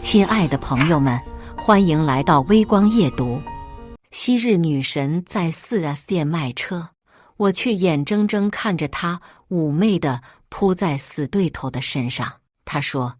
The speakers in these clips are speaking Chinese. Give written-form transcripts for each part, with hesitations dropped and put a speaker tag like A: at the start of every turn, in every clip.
A: 亲爱的朋友们，欢迎来到微光夜读。昔日女神在 4S 店卖车，我却眼睁睁看着她妩媚地扑在死对头的身上。她说，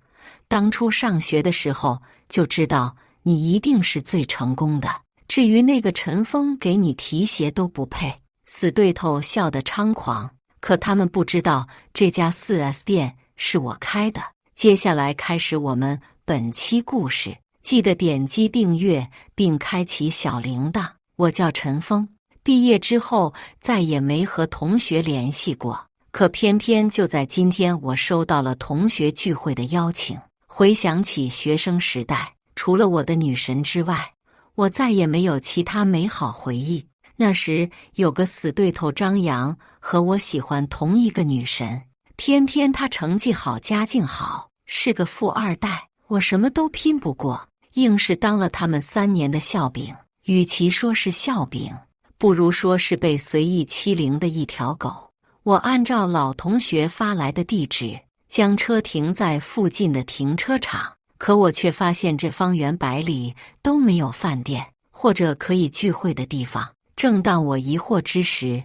A: 当初上学的时候就知道你一定是最成功的，至于那个陈峰给你提鞋都不配。死对头笑得猖狂，可他们不知道这家 4S 店是我开的。接下来开始我们本期故事，记得点击订阅并开启小铃铛。我叫陈峰，毕业之后再也没和同学联系过，可偏偏就在今天，我收到了同学聚会的邀请。回想起学生时代，除了我的女神之外，我再也没有其他美好回忆。那时有个死对头张扬，和我喜欢同一个女神，偏偏她成绩好，家境好，是个富二代，我什么都拼不过，硬是当了他们3年的笑柄。与其说是笑柄，不如说是被随意欺凌的一条狗。我按照老同学发来的地址，将车停在附近的停车场，可我却发现这方圆100里都没有饭店或者可以聚会的地方。正当我疑惑之时，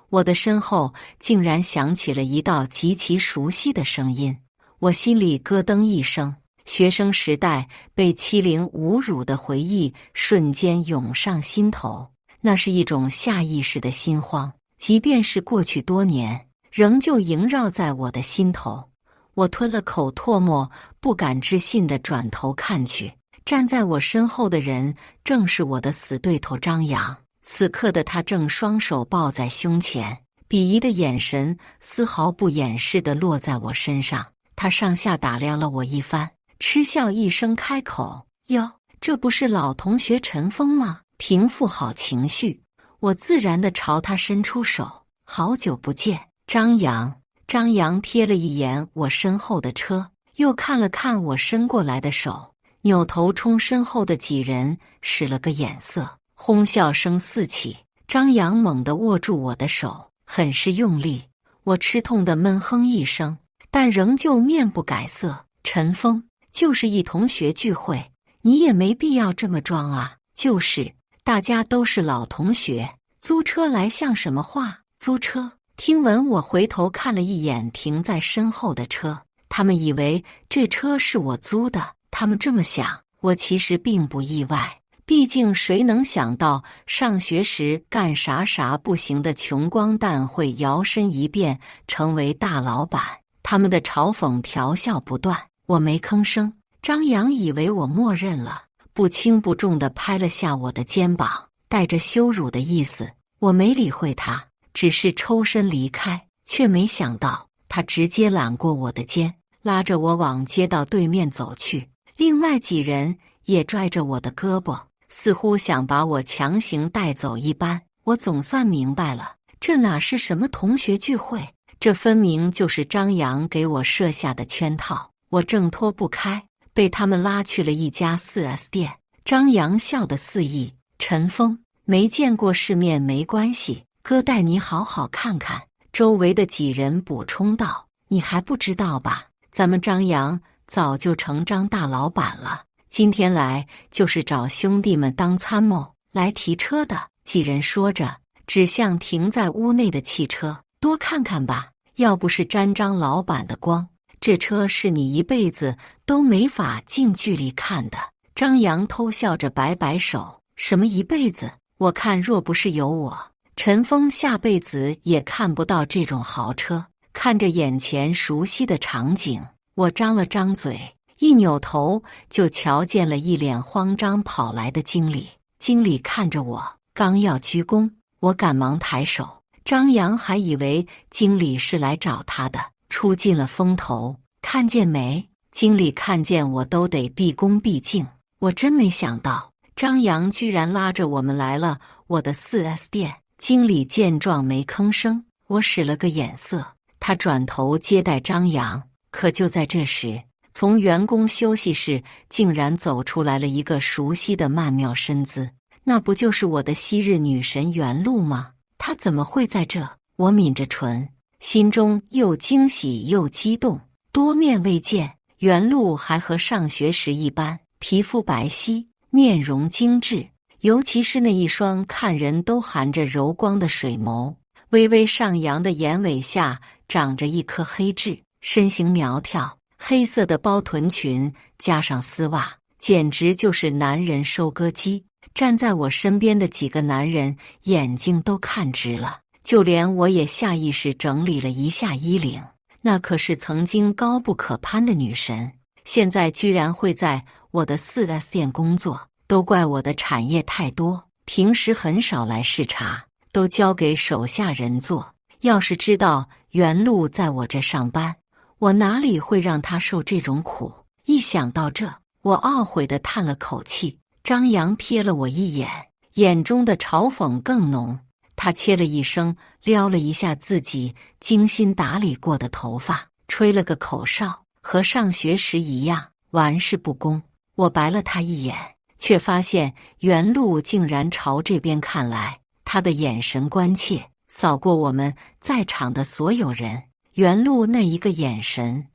A: 我的身后竟然响起了一道极其熟悉的声音。我心里咯噔一声，学生时代被欺凌侮辱的回忆瞬间涌上心头，那是一种下意识的心慌，即便是过去多年，仍旧萦绕在我的心头。我吞了口唾沫，不敢置信地转头看去，站在我身后的人正是我的死对头张扬。此刻的他正双手抱在胸前，鄙夷的眼神丝毫不掩饰地落在我身上。他上下打量了我一番，嗤笑一声开口：“哟，这不是老同学陈峰吗？”平复好情绪，我自然地朝他伸出手：“好久不见，张扬。”张扬瞥了一眼我身后的车，又看了看我伸过来的手，扭头冲身后的几人使了个眼色。哄笑声四起，张扬猛地握住我的手，很是用力。我吃痛地闷哼一声，但仍旧面不改色。陈峰，就是一同学聚会，你也没必要这么装啊。就是，大家都是老同学，租车来像什么话？租车？听闻我回头看了一眼停在身后的车，他们以为这车是我租的。他们这么想，我其实并不意外。毕竟谁能想到上学时干啥啥不行的穷光蛋会摇身一变成为大老板。他们的嘲讽调笑不断，我没吭声。张扬以为我默认了，不轻不重地拍了下我的肩膀，带着羞辱的意思。我没理会他，只是抽身离开，却没想到他直接揽过我的肩，拉着我往街道对面走去。另外几人也拽着我的胳膊，似乎想把我强行带走一般。我总算明白了，这哪是什么同学聚会，这分明就是张扬给我设下的圈套。我挣脱不开，被他们拉去了一家 4S 店。张扬笑得肆意：“陈峰，没见过世面没关系，哥带你好好看看。”周围的几人补充道：“你还不知道吧？咱们张扬早就成张大老板了，今天来就是找兄弟们当参谋来提车的。”几人说着，指向停在屋内的汽车：“多看看吧，要不是沾张老板的光，这车是你一辈子都没法近距离看的。”张扬偷笑着摆摆手：“什么一辈子？我看若不是有我，陈峰下辈子也看不到这种豪车。”看着眼前熟悉的场景，我张了张嘴，一扭头就瞧见了一脸慌张跑来的经理。经理看着我，刚要鞠躬，我赶忙抬手。张扬还以为经理是来找他的，出尽了风头。看见没？经理看见我都得毕恭毕敬。我真没想到，张扬居然拉着我们来了我的 4S 店。经理见状没吭声，我使了个眼色，他转头接待张扬。可就在这时，从员工休息室竟然走出来了一个熟悉的曼妙身姿，那不就是我的昔日女神袁露吗？她怎么会在这？我抿着唇，心中又惊喜又激动。多面未见，袁露还和上学时一般，皮肤白皙，面容精致，尤其是那一双看人都含着柔光的水眸，微微上扬的眼尾下长着一颗黑痣，身形苗条，黑色的包臀裙加上丝袜，简直就是男人收割机。站在我身边的几个男人眼睛都看直了，就连我也下意识整理了一下衣领。那可是曾经高不可攀的女神，现在居然会在我的 4S 店工作，都怪我的产业太多，平时很少来视察，都交给手下人做。要是知道原路在我这上班，我哪里会让他受这种苦？一想到这，我懊悔地叹了口气。张扬瞥了我一眼，眼中的嘲讽更浓。他切了一声，撩了一下自己精心打理过的头发，吹了个口哨，和上学时一样，玩世不恭。我白了他一眼，却发现原路竟然朝这边看来，他的眼神关切，扫过我们在场的所有人。原路那一个眼神，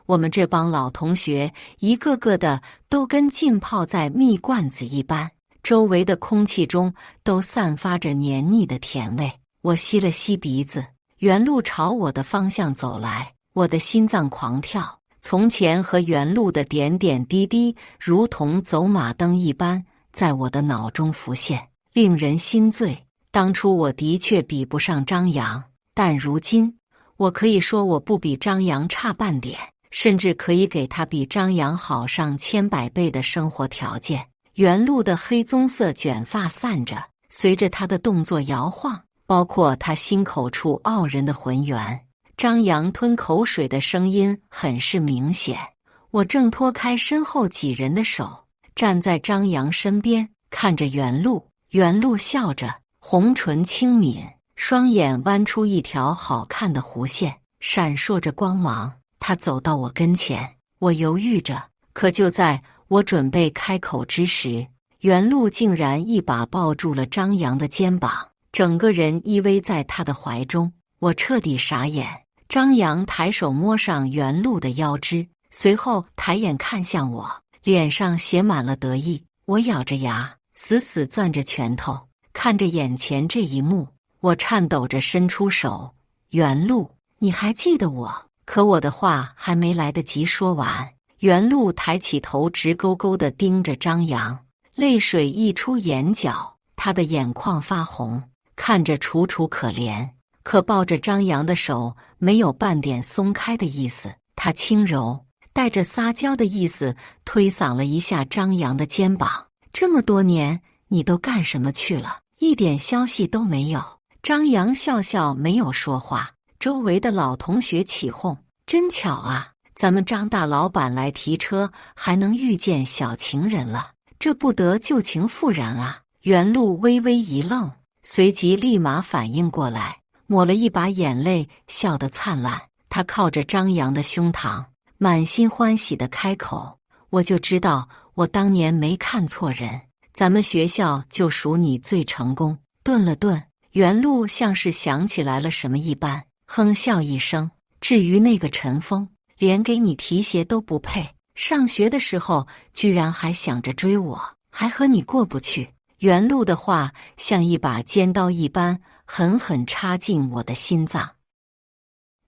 A: 我们这帮老同学一个个的都跟浸泡在蜜罐子一般，周围的空气中都散发着黏腻的甜味。我吸了吸鼻子，原路朝我的方向走来，我的心脏狂跳。从前和原路的点点滴滴如同走马灯一般在我的脑中浮现，令人心醉。当初我的确比不上张扬，但如今我可以说我不比张扬差半点，甚至可以给他比张扬好上千百倍的生活条件。原路的黑棕色卷发散着，随着他的动作摇晃，包括他心口处傲人的浑圆。张扬吞口水的声音很是明显。我正脱开身后几人的手，站在张扬身边，看着原路。原路笑着，红唇轻抿，双眼弯出一条好看的弧线，闪烁着光芒。他走到我跟前，我犹豫着，可就在我准备开口之时，原路竟然一把抱住了张扬的肩膀，整个人依偎在他的怀中。我彻底傻眼。张扬抬手摸上原路的腰肢，随后抬眼看向我，脸上写满了得意。我咬着牙，死死攥着拳头，看着眼前这一幕，我颤抖着伸出手：“原路，你还记得我？”可我的话还没来得及说完，原路抬起头，直勾勾地盯着张扬，泪水溢出眼角，他的眼眶发红，看着楚楚可怜。可抱着张扬的手没有半点松开的意思，他轻柔带着撒娇的意思推搡了一下张扬的肩膀：“这么多年你都干什么去了？一点消息都没有。”张扬笑笑没有说话。周围的老同学起哄：“真巧啊，咱们张大老板来提车，还能遇见小情人了，这不得旧情复燃啊！”原路微微一愣，随即立马反应过来，抹了一把眼泪，笑得灿烂。他靠着张扬的胸膛，满心欢喜地开口：“我就知道我当年没看错人，咱们学校就属你最成功。”顿了顿，原路像是想起来了什么一般，哼笑一声：“至于那个陈峰，连给你提鞋都不配，上学的时候居然还想着追我，还和你过不去。”原路的话像一把尖刀一般，狠狠插进我的心脏。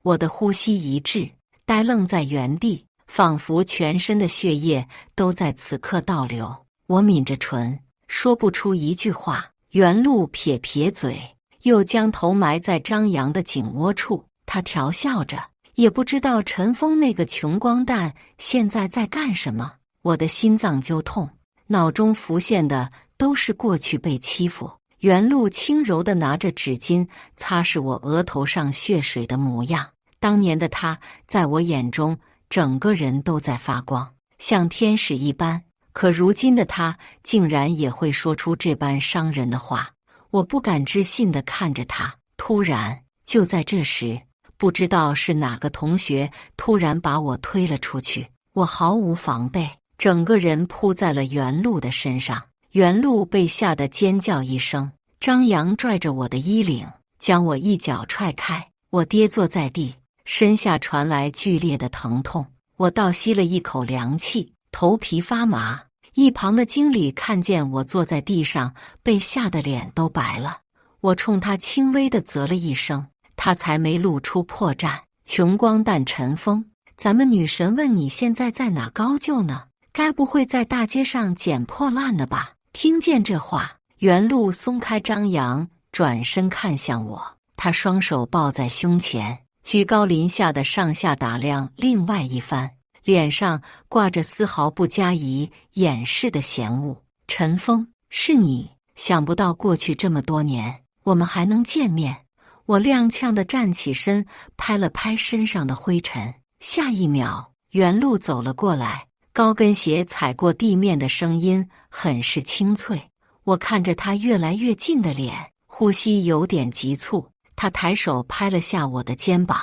A: 我的呼吸一滞，呆愣在原地，仿佛全身的血液都在此刻倒流。我抿着唇，说不出一句话。原路撇撇嘴，又将头埋在张扬的颈窝处。他调笑着，也不知道陈峰那个穷光蛋现在在干什么。我的心脏就痛，脑中浮现的都是过去被欺负，原路轻柔地拿着纸巾擦拭我额头上血水的模样。当年的他在我眼中整个人都在发光，像天使一般。可如今的他竟然也会说出这般伤人的话，我不敢置信地看着他。突然，就在这时，不知道是哪个同学突然把我推了出去，我毫无防备，整个人扑在了原路的身上。原路被吓得尖叫一声，张扬拽着我的衣领，将我一脚踹开，我跌坐在地，身下传来剧烈的疼痛。我倒吸了一口凉气，头皮发麻，一旁的经理看见我坐在地上，被吓得脸都白了。我冲他轻微地啧了一声，他才没露出破绽。穷光蛋陈峰，咱们女神问你现在在哪高就呢？该不会在大街上捡破烂的吧？听见这话，原路松开张扬，转身看向我，他双手抱在胸前，居高临下的上下打量另外一番，脸上挂着丝毫不加以掩饰的嫌恶。陈峰，是你，想不到过去这么多年，我们还能见面。我踉跄地站起身，拍了拍身上的灰尘。下一秒，原路走了过来，高跟鞋踩过地面的声音很是清脆。我看着他越来越近的脸，呼吸有点急促。他抬手拍了下我的肩膀，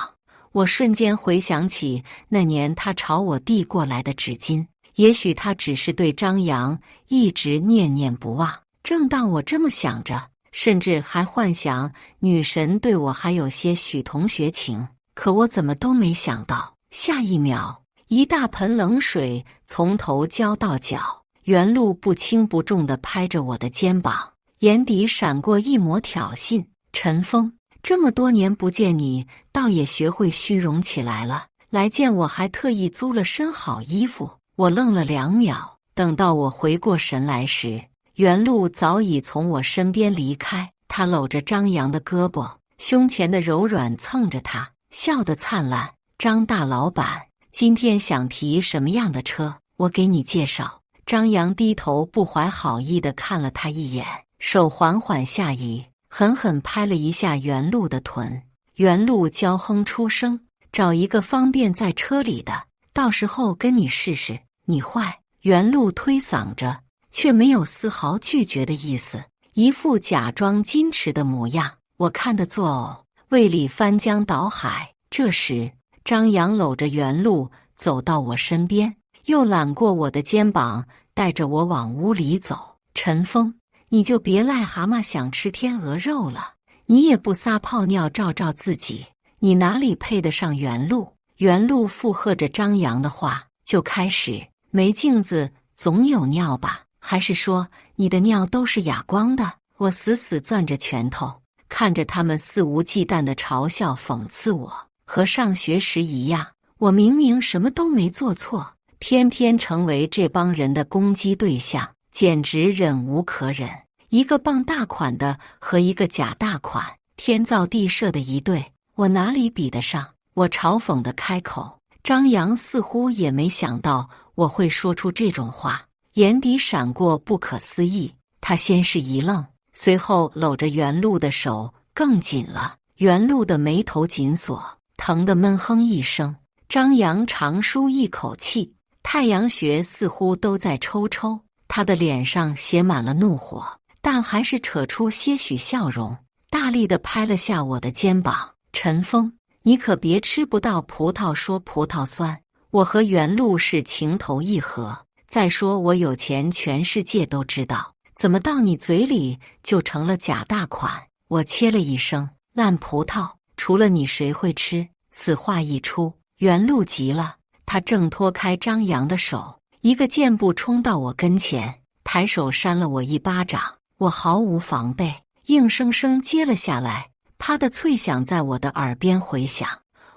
A: 我瞬间回想起那年他朝我递过来的纸巾。也许他只是对张扬一直念念不忘。正当我这么想着，甚至还幻想女神对我还有些许同学情，可我怎么都没想到，下一秒一大盆冷水从头浇到脚。原路不轻不重地拍着我的肩膀，眼底闪过一抹挑衅。陈峰，这么多年不见你，倒也学会虚荣起来了。来见我还特意租了身好衣服。我愣了2秒，等到我回过神来时，原路早已从我身边离开。他搂着张扬的胳膊，胸前的柔软蹭着他，笑得灿烂。张大老板，今天想提什么样的车？我给你介绍。张扬低头不怀好意地看了他一眼，手缓缓下移，狠狠拍了一下原路的臀。原路娇哼出声，找一个方便在车里的，到时候跟你试试。你坏。原路推搡着，却没有丝毫拒绝的意思，一副假装矜持的模样。我看得作呕，胃里翻江倒海。这时，张扬搂着原路走到我身边，又揽过我的肩膀，带着我往屋里走。陈峰，你就别癞蛤蟆想吃天鹅肉了，你也不撒泡尿照照自己，你哪里配得上原路？原路附和着张扬的话，就开始，没镜子总有尿吧？还是说你的尿都是哑光的？我死死攥着拳头，看着他们肆无忌惮地嘲笑讽刺我，和上学时一样。我明明什么都没做错，偏偏成为这帮人的攻击对象，简直忍无可忍。一个傍大款的和一个假大款，天造地设的一对，我哪里比得上？我嘲讽地开口。张扬似乎也没想到我会说出这种话，眼底闪过不可思议。他先是一愣，随后搂着原路的手更紧了。原路的眉头紧锁，疼得闷哼一声。张扬长舒一口气，太阳穴似乎都在抽抽。他的脸上写满了怒火，但还是扯出些许笑容，大力地拍了下我的肩膀。陈峰，你可别吃不到葡萄说葡萄酸，我和原路是情投意合。再说我有钱全世界都知道，怎么到你嘴里就成了假大款？我切了一声，烂葡萄，除了你谁会吃？此话一出，原路急了，他挣脱开张扬的手，一个箭步冲到我跟前，抬手扇了我一巴掌。我毫无防备，硬生生接了下来，啪的脆响在我的耳边回响。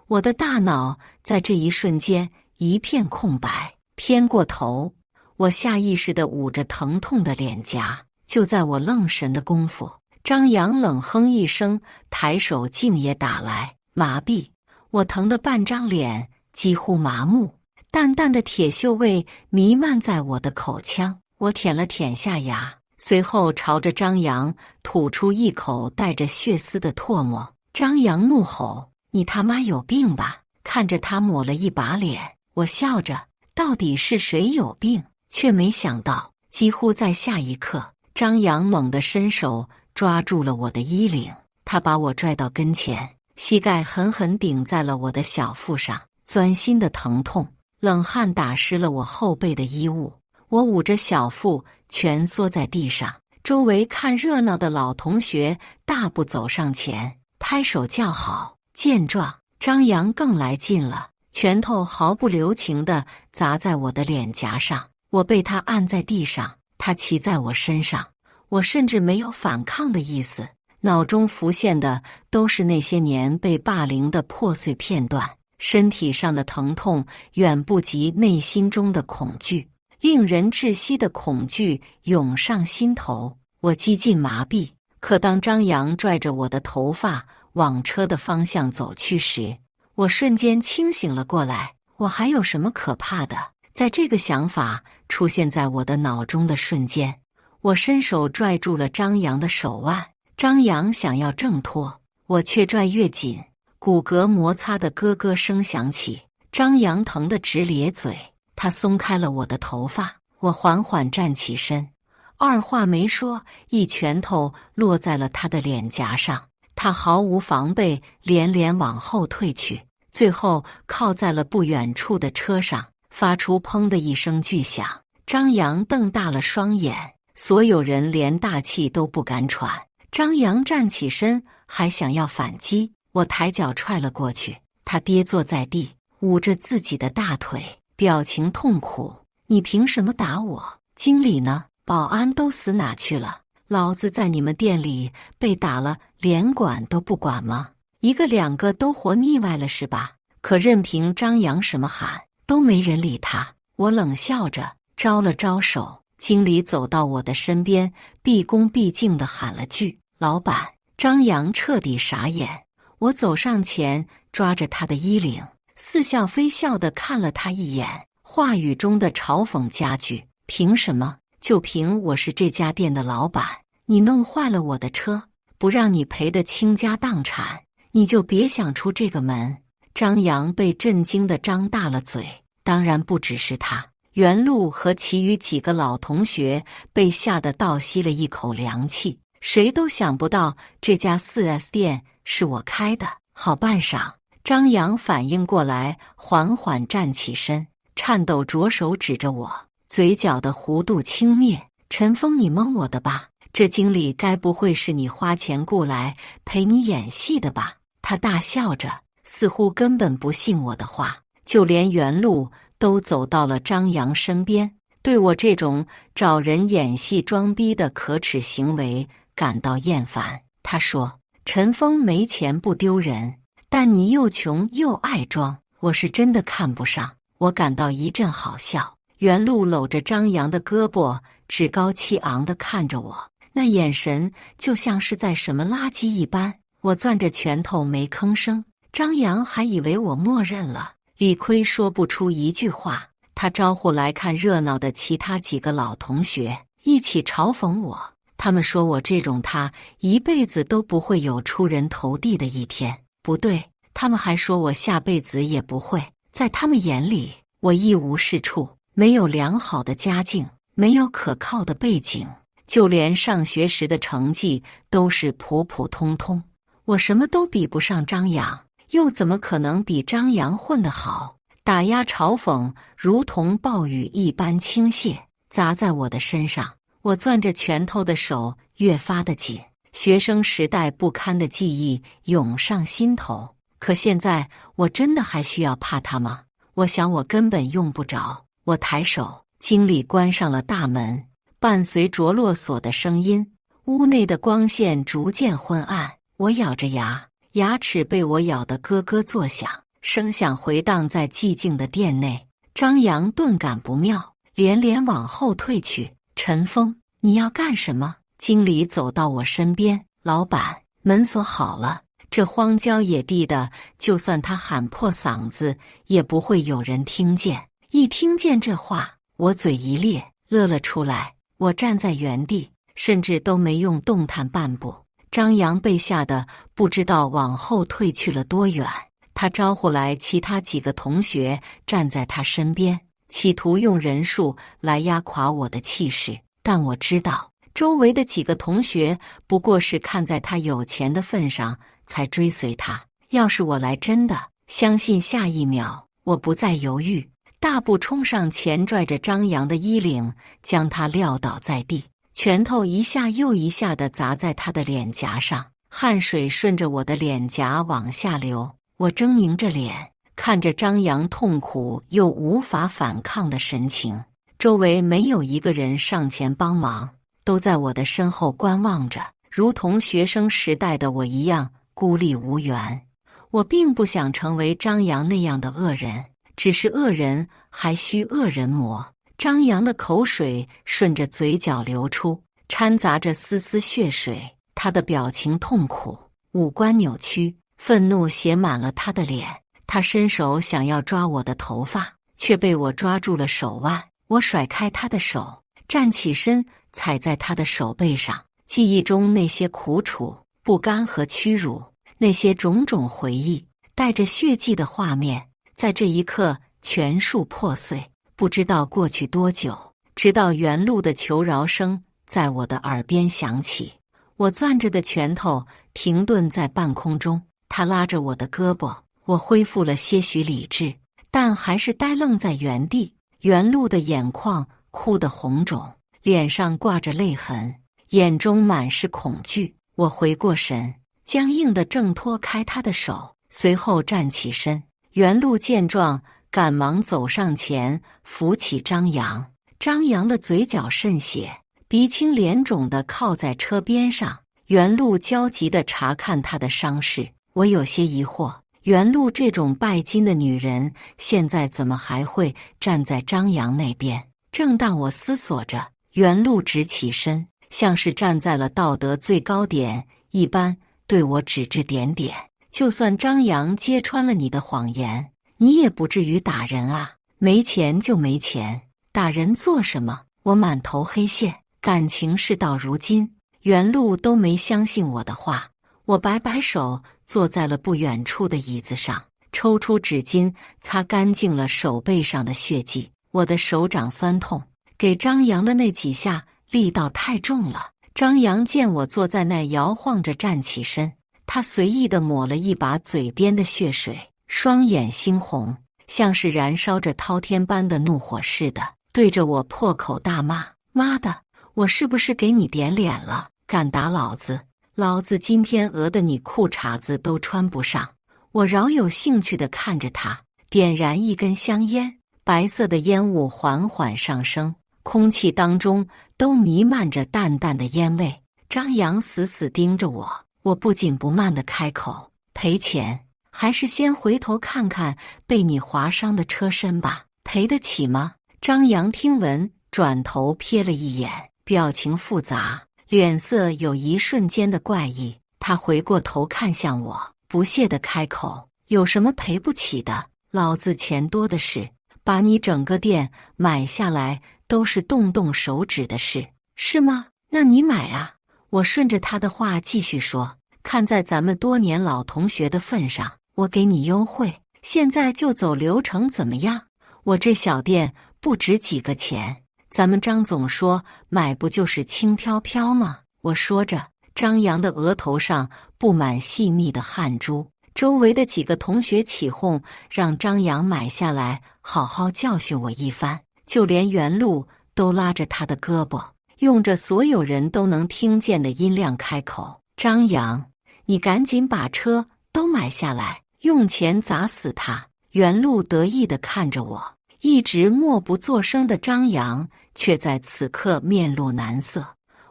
A: 我的大脑在这一瞬间一片空白，偏过头，我下意识地捂着疼痛的脸颊。就在我愣神的功夫，张扬冷哼一声，抬手竟也打来，麻痹。我疼得半张脸几乎麻木，淡淡的铁锈味弥漫在我的口腔。我舔了舔下牙，随后朝着张扬吐出一口带着血丝的唾沫。张扬怒吼：“你他妈有病吧！”看着他抹了一把脸，我笑着，到底是谁有病？却没想到，几乎在下一刻，张扬猛地伸手抓住了我的衣领，他把我拽到跟前，膝盖狠狠顶在了我的小腹上，钻心的疼痛，冷汗打湿了我后背的衣物。我捂着小腹，蜷缩在地上。周围看热闹的老同学大步走上前，拍手叫好。见状，张扬更来劲了，拳头毫不留情地砸在我的脸颊上。我被他按在地上，他骑在我身上，我甚至没有反抗的意思。脑中浮现的都是那些年被霸凌的破碎片段，身体上的疼痛远不及内心中的恐惧，令人窒息的恐惧涌上心头，我几近麻痹。可当张扬拽着我的头发往车的方向走去时，我瞬间清醒了过来。我还有什么可怕的？在这个想法出现在我的脑中的瞬间，我伸手拽住了张扬的手腕。张扬想要挣脱，我却拽越紧，骨骼摩擦的咯咯声响起。张扬疼得直咧嘴，他松开了我的头发。我缓缓站起身，二话没说，一拳头落在了他的脸颊上。他毫无防备，连连往后退去，最后靠在了不远处的车上，发出砰的一声巨响。张扬瞪大了双眼，所有人连大气都不敢喘。张扬站起身，还想要反击，我抬脚踹了过去，他跌坐在地，捂着自己的大腿，表情痛苦。你凭什么打我？经理呢？保安都死哪去了？老子在你们店里被打了，连管都不管吗？一个两个都活腻歪了是吧？可任凭张扬什么喊，都没人理他。我冷笑着招了招手，经理走到我的身边，毕恭毕敬地喊了句老板。张扬彻底傻眼，我走上前抓着他的衣领，似笑非笑地看了他一眼，话语中的嘲讽加剧。凭什么？就凭我是这家店的老板，你弄坏了我的车，不让你赔得倾家荡产，你就别想出这个门。张扬被震惊地张大了嘴，当然不只是他，袁路和其余几个老同学被吓得倒吸了一口凉气。谁都想不到这家 4S 店是我开的。好半晌，张扬反应过来，缓缓站起身，颤抖着手指着我，嘴角的弧度轻蔑。陈峰，你蒙我的吧？这经理该不会是你花钱雇来陪你演戏的吧？他大笑着，似乎根本不信我的话。就连袁路都走到了张扬身边，对我这种找人演戏装逼的可耻行为感到厌烦。他说：陈峰没钱不丢人，但你又穷又爱装，我是真的看不上。我感到一阵好笑。袁路搂着张扬的胳膊，趾高气昂地看着我，那眼神就像是在什么垃圾一般。我攥着拳头没吭声，张扬还以为我默认了。理亏说不出一句话，他招呼来看热闹的其他几个老同学，一起嘲讽我。他们说我这种他一辈子都不会有出人头地的一天。不对，他们还说我下辈子也不会。在他们眼里，我一无是处，没有良好的家境，没有可靠的背景，就连上学时的成绩都是普普通通。我什么都比不上张扬，又怎么可能比张扬混得好？打压嘲讽如同暴雨一般倾泻，砸在我的身上。我攥着拳头的手越发的紧，学生时代不堪的记忆涌上心头。可现在我真的还需要怕他吗？我想我根本用不着。我抬手，经理关上了大门，伴随着落锁的声音，屋内的光线逐渐昏暗。我咬着牙，牙齿被我咬得咯咯作响，声响回荡在寂静的店内。张扬顿感不妙，连连往后退去。陈峰，你要干什么？经理走到我身边，老板，门锁好了。这荒郊野地的，就算他喊破嗓子，也不会有人听见。一听见这话，我嘴一咧，乐了出来。我站在原地，甚至都没用动弹半步。张扬被吓得不知道往后退去了多远，他招呼来其他几个同学站在他身边，企图用人数来压垮我的气势。但我知道，周围的几个同学不过是看在他有钱的份上才追随他。要是我来真的，相信下一秒我不再犹豫，大步冲上前，拽着张扬的衣领，将他撂倒在地，拳头一下又一下地砸在他的脸颊上，汗水顺着我的脸颊往下流。我狰狞着脸，看着张扬痛苦又无法反抗的神情，周围没有一个人上前帮忙，都在我的身后观望着，如同学生时代的我一样孤立无援。我并不想成为张扬那样的恶人，只是恶人还需恶人磨。张扬的口水顺着嘴角流出，掺杂着丝丝血水。他的表情痛苦，五官扭曲，愤怒写满了他的脸。他伸手想要抓我的头发，却被我抓住了手腕。我甩开他的手，站起身，踩在他的手背上。记忆中那些苦楚、不甘和屈辱，那些种种回忆，带着血迹的画面，在这一刻全数破碎。不知道过去多久，直到原路的求饶声在我的耳边响起。我攥着的拳头停顿在半空中，他拉着我的胳膊，我恢复了些许理智，但还是呆愣在原地。原路的眼眶哭得红肿，脸上挂着泪痕，眼中满是恐惧。我回过神，僵硬地挣脱开他的手，随后站起身。原路见状，赶忙走上前，扶起张扬。张扬的嘴角渗血，鼻青脸肿地靠在车边上。原路焦急地查看他的伤势，我有些疑惑，原路这种拜金的女人，现在怎么还会站在张扬那边？正当我思索着，原路直起身，像是站在了道德最高点一般，对我指指点点。就算张扬揭穿了你的谎言，你也不至于打人啊！没钱就没钱，打人做什么？我满头黑线，感情事到如今，原路都没相信我的话。我摆摆手，坐在了不远处的椅子上，抽出纸巾擦干净了手背上的血迹。我的手掌酸痛，给张扬的那几下力道太重了。张扬见我坐在那摇晃着站起身，他随意地抹了一把嘴边的血水，双眼猩红，像是燃烧着滔天般的怒火似的，对着我破口大骂：妈的，我是不是给你点脸了？敢打老子！老子今天讹得你裤衩子都穿不上！我饶有兴趣地看着他，点燃一根香烟，白色的烟雾缓缓上升，空气当中都弥漫着淡淡的烟味。张扬死死盯着我，我不紧不慢地开口：赔钱，还是先回头看看被你划伤的车身吧，赔得起吗？张扬听闻，转头瞥了一眼，表情复杂，脸色有一瞬间的怪异。他回过头看向我，不屑地开口：有什么赔不起的？老子钱多的是，把你整个店买下来都是动动手指的事，是吗？那你买啊！我顺着他的话继续说：看在咱们多年老同学的份上，我给你优惠，现在就走流程怎么样？我这小店不值几个钱，咱们张总说买不就是轻飘飘吗？我说着，张扬的额头上布满细密的汗珠。周围的几个同学起哄，让张扬买下来，好好教训我一番。就连原路都拉着他的胳膊，用着所有人都能听见的音量开口：张扬，你赶紧把车都买下来，用钱砸死他！原路得意地看着我，一直默不作声的张扬却在此刻面露难色。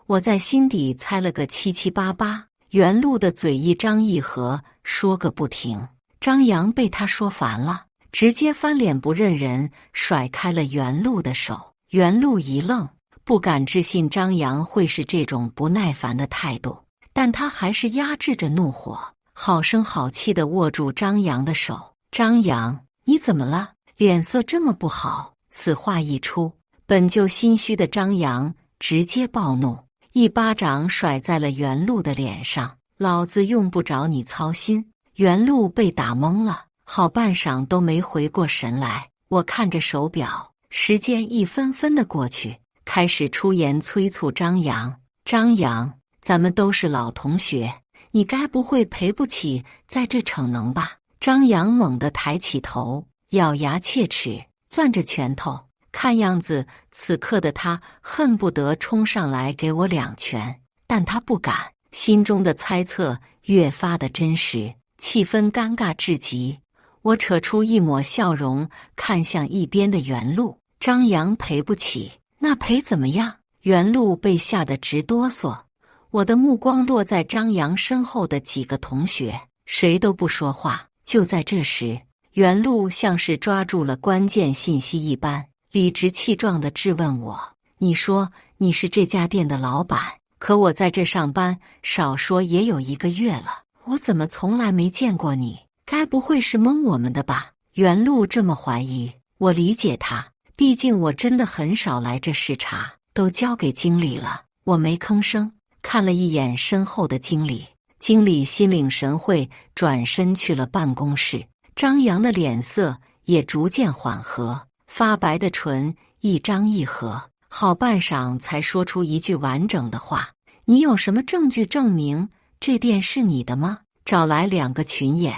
A: 我在心底猜了个七七八八，原路的嘴一张一合，说个不停。张扬被他说烦了，直接翻脸不认人，甩开了原路的手。原路一愣，不敢置信张扬会是这种不耐烦的态度，但他还是压制着怒火，好声好气地握住张扬的手。张扬，你怎么了？脸色这么不好？此话一出，本就心虚的张扬直接暴怒，一巴掌甩在了原路的脸上。老子用不着你操心！原路被打懵了，好半晌都没回过神来。我看着手表，时间一分分的过去，开始出言催促张扬：张扬，咱们都是老同学，你该不会赔不起在这逞能吧？张扬猛地抬起头，咬牙切齿，攥着拳头，看样子此刻的他恨不得冲上来给我两拳，但他不敢。心中的猜测越发的真实，气氛尴尬至极。我扯出一抹笑容，看向一边的原路：张扬赔不起，那赔怎么样？袁路被吓得直哆嗦。我的目光落在张扬身后的几个同学，谁都不说话。就在这时，袁路像是抓住了关键信息一般，理直气壮地质问我：“你说你是这家店的老板，可我在这上班，少说也有1个月了，我怎么从来没见过你？该不会是蒙我们的吧？”袁路这么怀疑，我理解他，毕竟我真的很少来这视察，都交给经理了。我没吭声，看了一眼身后的经理，经理心领神会，转身去了办公室。张扬的脸色也逐渐缓和，发白的唇一张一合，好半晌才说出一句完整的话：“你有什么证据证明这店是你的吗？找来2个群演，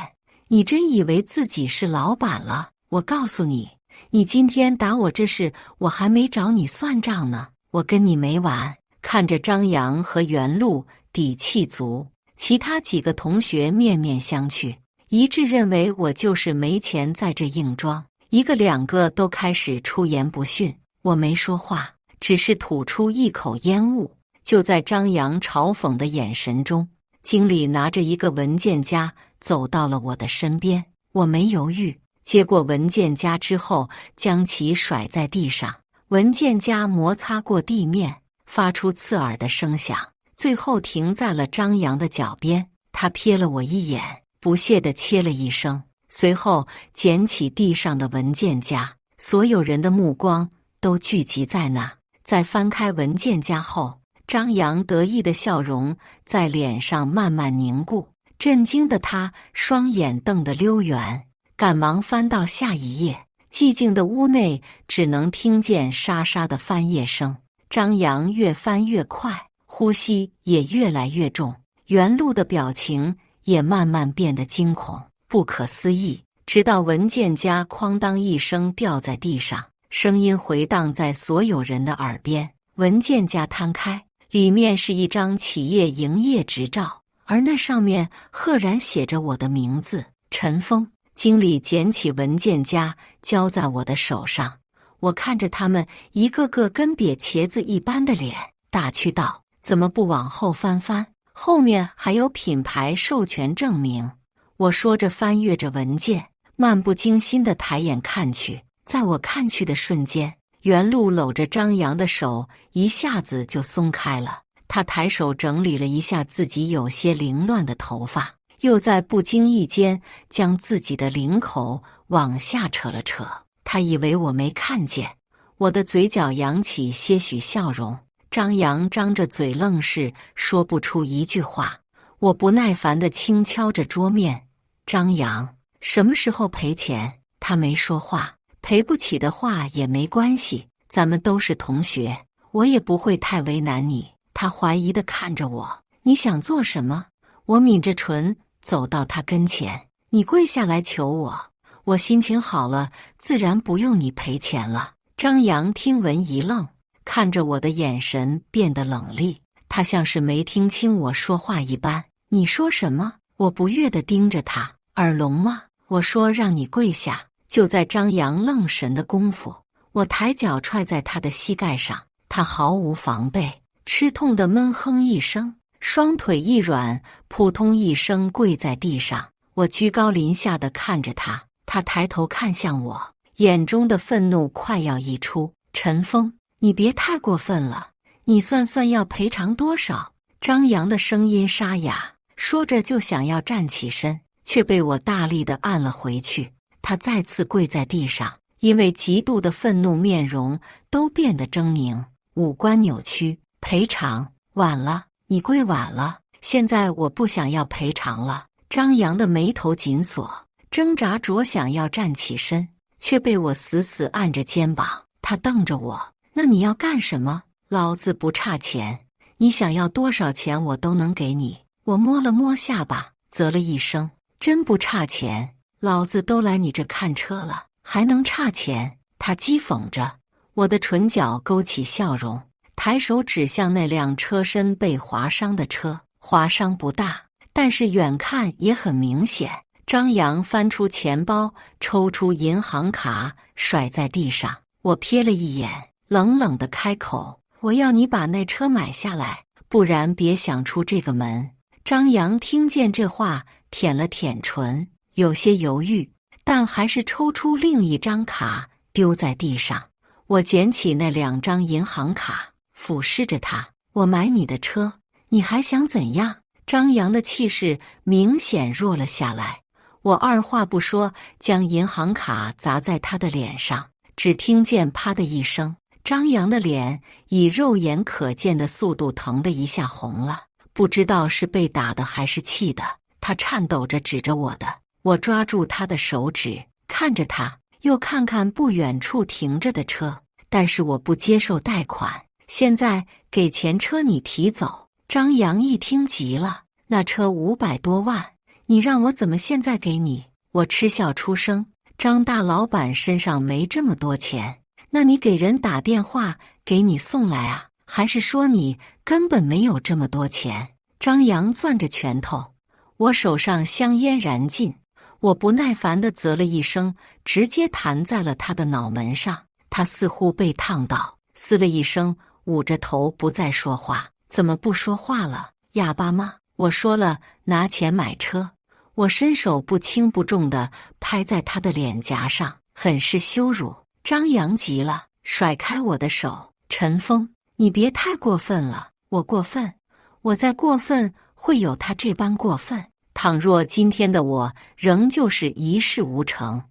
A: 你真以为自己是老板了？我告诉你，你今天打我这事，我还没找你算账呢，我跟你没完！”看着张扬和袁路底气足，其他几个同学面面相觑，一致认为我就是没钱在这硬装，1个2个都开始出言不逊。我没说话，只是吐出一口烟雾。就在张扬嘲讽的眼神中，经理拿着一个文件夹走到了我的身边。我没犹豫，接过文件夹之后，将其甩在地上。文件夹摩擦过地面，发出刺耳的声响，最后停在了张扬的脚边。他瞥了我一眼，不屑地切了一声，随后捡起地上的文件夹。所有人的目光都聚集在那。在翻开文件夹后，张扬得意的笑容在脸上慢慢凝固，震惊的他双眼瞪得溜圆，赶忙翻到下一页。寂静的屋内只能听见沙沙的翻页声。张扬越翻越快，呼吸也越来越重，袁路的表情也慢慢变得惊恐、不可思议，直到文件夹哐当一声掉在地上，声音回荡在所有人的耳边。文件夹摊开，里面是一张企业营业执照，而那上面赫然写着我的名字：陈峰。经理捡起文件夹交在我的手上，我看着他们一个个跟瘪茄子一般的脸，打趣道：“怎么不往后翻翻？后面还有品牌授权证明。”我说着翻阅着文件，漫不经心地抬眼看去。在我看去的瞬间，袁路搂着张扬的手一下子就松开了。他抬手整理了一下自己有些凌乱的头发，又在不经意间将自己的领口往下扯了扯。他以为我没看见，我的嘴角扬起些许笑容。张扬张着嘴愣是说不出一句话。我不耐烦地轻敲着桌面：“张扬，什么时候赔钱？”他没说话。赔不起的话也没关系，咱们都是同学，我也不会太为难你。他怀疑地看着我：“你想做什么？”我抿着唇走到他跟前：“你跪下来求我，我心情好了，自然不用你赔钱了。”张扬听闻一愣，看着我的眼神变得冷厉，他像是没听清我说话一般。“你说什么？”我不悦地盯着他：“耳聋吗？我说让你跪下。”就在张扬愣神的功夫，我抬脚踹在他的膝盖上，他毫无防备，吃痛的闷哼一声，双腿一软，扑通一声跪在地上。我居高临下地看着他，他抬头看向我，眼中的愤怒快要溢出：“陈峰，你别太过分了，你算要赔偿多少？”张扬的声音沙哑，说着就想要站起身，却被我大力地按了回去。他再次跪在地上，因为极度的愤怒，面容都变得狰狞，五官扭曲。“赔偿？晚了，你跪晚了。现在我不想要赔偿了。”张扬的眉头紧锁，挣扎着想要站起身，却被我死死按着肩膀。他瞪着我：“那你要干什么？”“老子不差钱，你想要多少钱我都能给你。”我摸了摸下巴，啧了一声：“真不差钱。老子都来你这看车了，还能差钱？”他讥讽着。我的唇角勾起笑容，抬手指向那辆车身被划伤的车。划伤不大，但是远看也很明显。张扬翻出钱包，抽出银行卡，甩在地上。我瞥了一眼，冷冷地开口：“我要你把那车买下来，不然别想出这个门。”张扬听见这话，舔了舔唇，有些犹豫，但还是抽出另一张卡丢在地上。我捡起那2张银行卡，俯视着他：“我买你的车，你还想怎样？”张扬的气势明显弱了下来，我二话不说，将银行卡砸在他的脸上，只听见啪的一声，张扬的脸以肉眼可见的速度腾的一下红了，不知道是被打的还是气的，他颤抖着指着我的。我抓住他的手指，看着他，又看看不远处停着的车，但是我不接受贷款，现在给钱车你提走。张扬一听急了：“那车500多万，你让我怎么现在给你？”我嗤笑出声：“张大老板身上没这么多钱，那你给人打电话给你送来啊？还是说你根本没有这么多钱？”张扬攥着拳头，我手上香烟燃尽，我不耐烦地啧了一声，直接弹在了他的脑门上。他似乎被烫到，嘶了一声，捂着头不再说话。怎么不说话了？哑巴吗？我说了，拿钱买车。我伸手不轻不重地拍在他的脸颊上，很是羞辱。张扬急了，甩开我的手：“陈峰，你别太过分了。”我过分？我再过分，会有他这般过分？倘若今天的我仍旧是一事无成，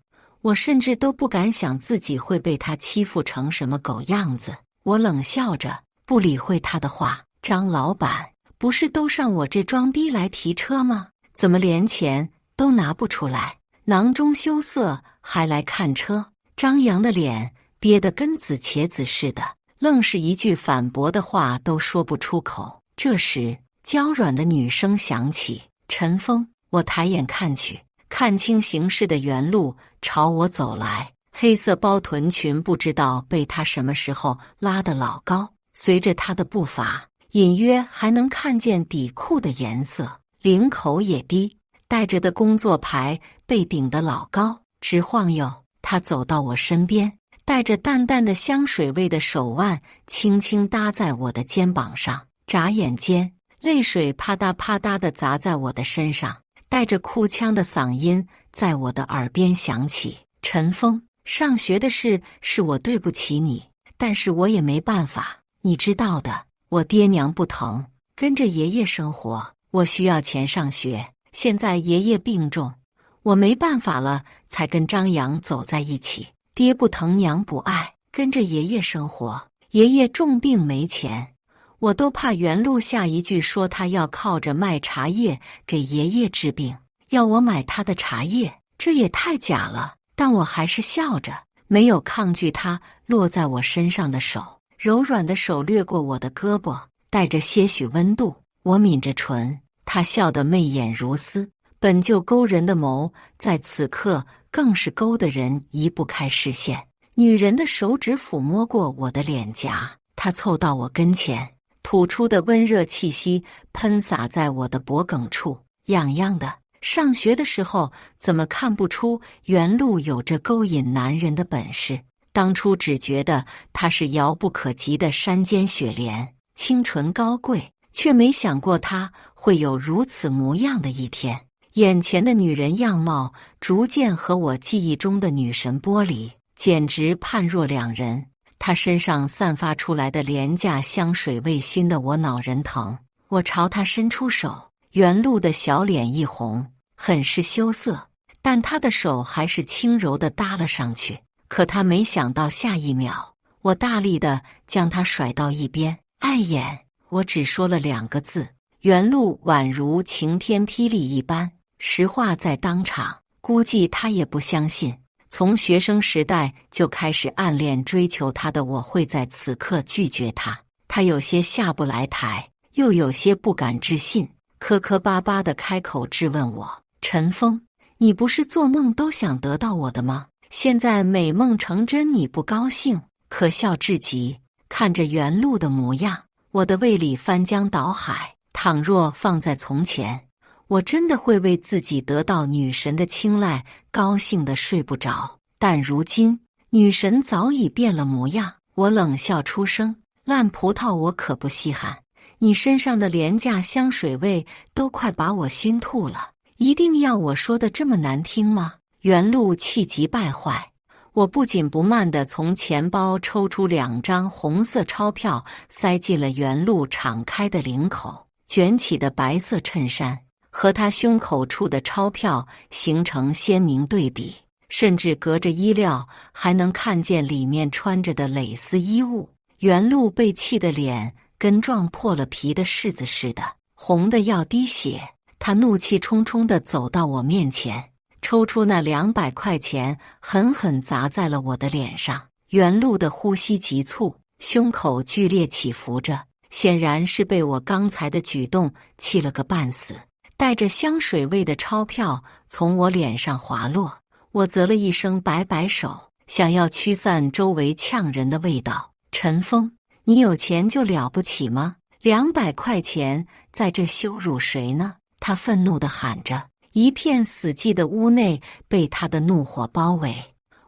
A: 我甚至都不敢想自己会被他欺负成什么狗样子。我冷笑着，不理会他的话。张老板，不是都上我这装逼来提车吗？怎么连钱都拿不出来，囊中羞涩还来看车？张扬的脸憋得跟紫茄子似的，愣是一句反驳的话都说不出口。这时，娇软的女声响起：“陈峰。”我抬眼看去，看清形势的原路朝我走来，黑色包臀裙不知道被他什么时候拉得老高，随着他的步伐，隐约还能看见底裤的颜色，领口也低，带着的工作牌被顶得老高，直晃悠。他走到我身边，带着淡淡的香水味的手腕轻轻搭在我的肩膀上，眨眼间，泪水啪嗒啪嗒地砸在我的身上，带着哭腔的嗓音在我的耳边响起：“陈峰，上学的事是我对不起你，但是我也没办法，你知道的。我爹娘不疼，跟着爷爷生活，我需要钱上学。现在爷爷病重，我没办法了，才跟张扬走在一起。爹不疼娘不爱，跟着爷爷生活。爷爷重病没钱，我都怕原路下一句说他要靠着卖茶叶给爷爷治病，要我买他的茶叶，这也太假了。但我还是笑着，没有抗拒他落在我身上的手。柔软的手掠过我的胳膊，带着些许温度。我抿着唇，他笑得媚眼如丝，本就勾人的眸，在此刻更是勾得人移不开视线。女人的手指抚摸过我的脸颊，她凑到我跟前，吐出的温热气息喷洒在我的脖颈处，痒痒的。上学的时候怎么看不出原路有着勾引男人的本事？当初只觉得她是遥不可及的山间雪莲，清纯高贵，却没想过她会有如此模样的一天。眼前的女人样貌逐渐和我记忆中的女神剥离，简直判若两人。她身上散发出来的廉价香水味熏得我脑仁疼。我朝她伸出手，原路的小脸一红，很是羞涩，但她的手还是轻柔地搭了上去。可他没想到下一秒，我大力地将他甩到一边。碍眼，我只说了2个字。原路宛如晴天霹雳一般，实话在当场，估计他也不相信。从学生时代就开始暗恋追求他的我，会在此刻拒绝他。他有些下不来台，又有些不敢置信，磕磕巴巴地开口质问我：“陈峰，你不是做梦都想得到我的吗？现在美梦成真，你不高兴？”可笑至极。看着原路的模样，我的胃里翻江倒海。倘若放在从前，我真的会为自己得到女神的青睐高兴得睡不着。但如今，女神早已变了模样。我冷笑出声：“烂葡萄我可不稀罕，你身上的廉价香水味都快把我熏吐了，一定要我说的这么难听吗？”原路气急败坏，我不紧不慢地从钱包抽出2张红色钞票，塞进了原路敞开的领口。卷起的白色衬衫和他胸口处的钞票形成鲜明对比，甚至隔着衣料还能看见里面穿着的蕾丝衣物。原路被气得脸跟撞破了皮的柿子似的，红得要滴血。他怒气冲冲地走到我面前，抽出那200块钱，狠狠砸在了我的脸上。原路的呼吸急促，胸口剧烈起伏着，显然是被我刚才的举动气了个半死。带着香水味的钞票从我脸上滑落，我啧了一声，摆摆手，想要驱散周围呛人的味道。陈峰，你有钱就了不起吗？200块钱在这羞辱谁呢？他愤怒地喊着。一片死寂的屋内被他的怒火包围，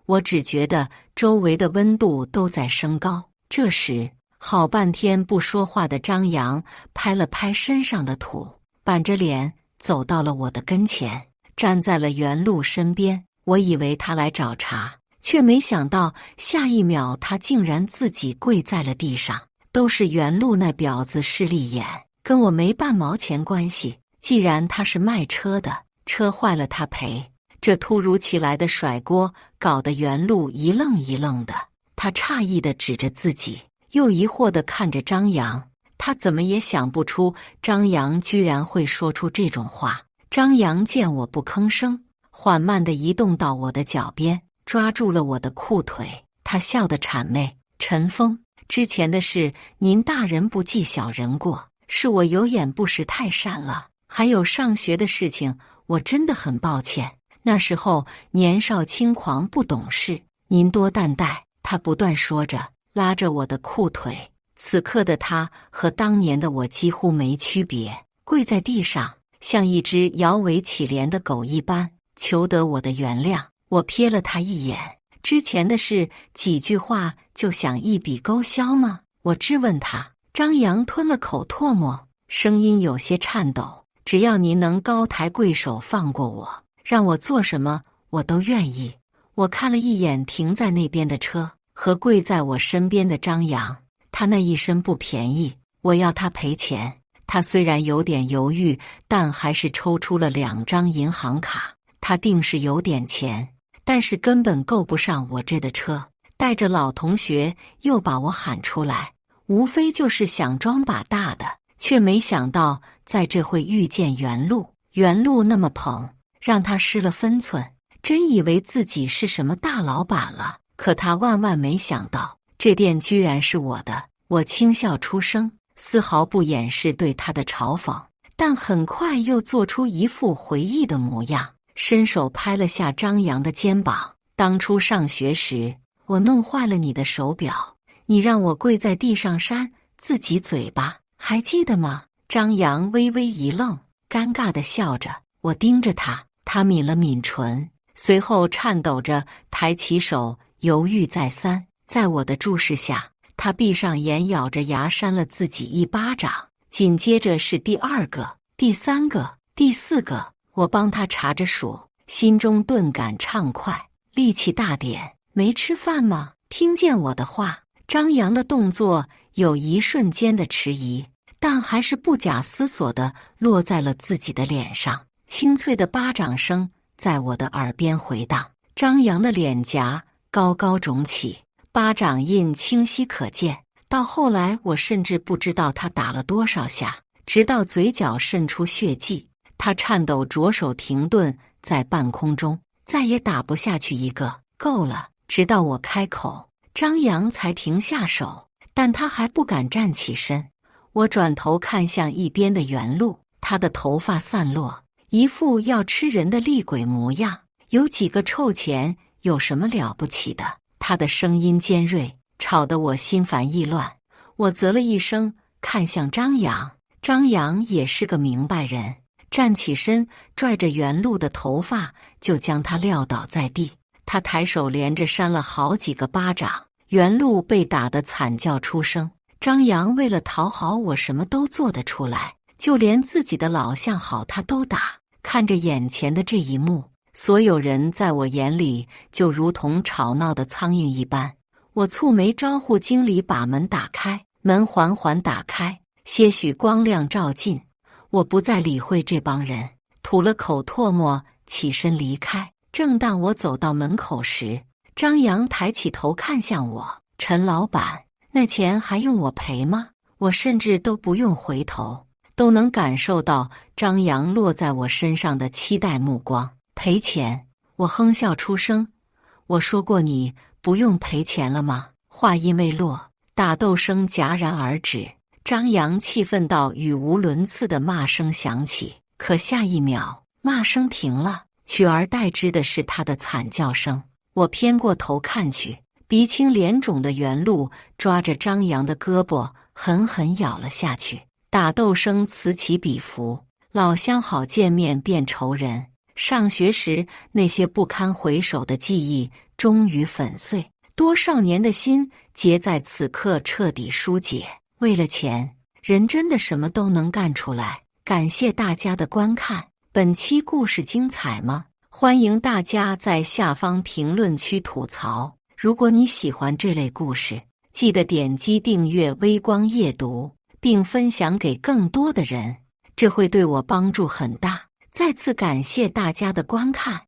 A: 我只觉得周围的温度都在升高。这时，好半天不说话的张扬拍了拍身上的土，板着脸走到了我的跟前，站在了原路身边。我以为他来找茬，却没想到下一秒他竟然自己跪在了地上。都是原路那婊子势利眼，跟我没半毛钱关系。既然他是卖车的，车坏了他赔。这突如其来的甩锅搞得原路一愣一愣的，他诧异地指着自己，又疑惑地看着张扬。他怎么也想不出张扬居然会说出这种话。张扬见我不吭声，缓慢地移动到我的脚边，抓住了我的裤腿。他笑得谄媚：“陈峰，之前的事您大人不计小人过，是我有眼不识泰山了。还有上学的事情，我真的很抱歉，那时候年少轻狂不懂事，您多担待。”他不断说着，拉着我的裤腿。此刻的他和当年的我几乎没区别，跪在地上，像一只摇尾乞怜的狗一般，求得我的原谅。我瞥了他一眼，之前的事几句话就想一笔勾销吗？我质问他。张扬吞了口唾沫，声音有些颤抖：“只要您能高抬贵手放过我，让我做什么我都愿意。”我看了一眼停在那边的车和跪在我身边的张扬，他那一身不便宜，我要他赔钱。他虽然有点犹豫，但还是抽出了2张银行卡。他定是有点钱，但是根本够不上我这的车。带着老同学又把我喊出来，无非就是想装把大的，却没想到在这会遇见原路。原路那么捧，让他失了分寸，真以为自己是什么大老板了。可他万万没想到，这店居然是我的。我轻笑出声，丝毫不掩饰对他的嘲讽，但很快又做出一副回忆的模样，伸手拍了下张扬的肩膀：“当初上学时，我弄坏了你的手表，你让我跪在地上扇自己嘴巴，还记得吗？”张扬微微一愣，尴尬地笑着。我盯着他，他抿了抿唇，随后颤抖着抬起手，犹豫再三。在我的注视下，他闭上眼，咬着牙扇了自己一巴掌。紧接着是第2个、第3个、第4个，我帮他查着数，心中顿感畅快，力气大点。没吃饭吗？听见我的话，张扬的动作有一瞬间的迟疑，但还是不假思索地落在了自己的脸上。清脆的巴掌声在我的耳边回荡，张扬的脸颊高高肿起，巴掌印清晰可见。到后来，我甚至不知道他打了多少下，直到嘴角渗出血迹，他颤抖着手停顿在半空中，再也打不下去一个。够了！直到我开口，张扬才停下手，但他还不敢站起身。我转头看向一边的原路，他的头发散落，一副要吃人的厉鬼模样。有几个臭钱有什么了不起的？他的声音尖锐，吵得我心烦意乱。我啧了一声，看向张扬。张扬也是个明白人，站起身，拽着原路的头发就将他撂倒在地。他抬手连着扇了好几个巴掌，袁路被打得惨叫出声。张扬为了讨好我，什么都做得出来，就连自己的老相好他都打。看着眼前的这一幕，所有人在我眼里就如同吵闹的苍蝇一般。我蹙眉招呼经理把门打开，门缓缓打开，些许光亮照进。我不再理会这帮人，吐了口唾沫，起身离开。正当我走到门口时，张扬抬起头看向我：“陈老板，那钱还用我赔吗？”我甚至都不用回头，都能感受到张扬落在我身上的期待目光。赔钱？我哼笑出声。我说过你不用赔钱了吗？话音未落，打斗声戛然而止。张扬气愤到语无伦次的骂声响起，可下一秒，骂声停了，取而代之的是他的惨叫声。我偏过头看去，鼻青脸肿的袁路抓着张扬的胳膊，狠狠咬了下去。打斗声此起彼伏，老相好见面变仇人。上学时那些不堪回首的记忆终于粉碎，多少年的心结在此刻彻底疏解。为了钱，人真的什么都能干出来。感谢大家的观看，本期故事精彩吗？欢迎大家在下方评论区吐槽。如果你喜欢这类故事，记得点击订阅微光夜读，并分享给更多的人，这会对我帮助很大。再次感谢大家的观看。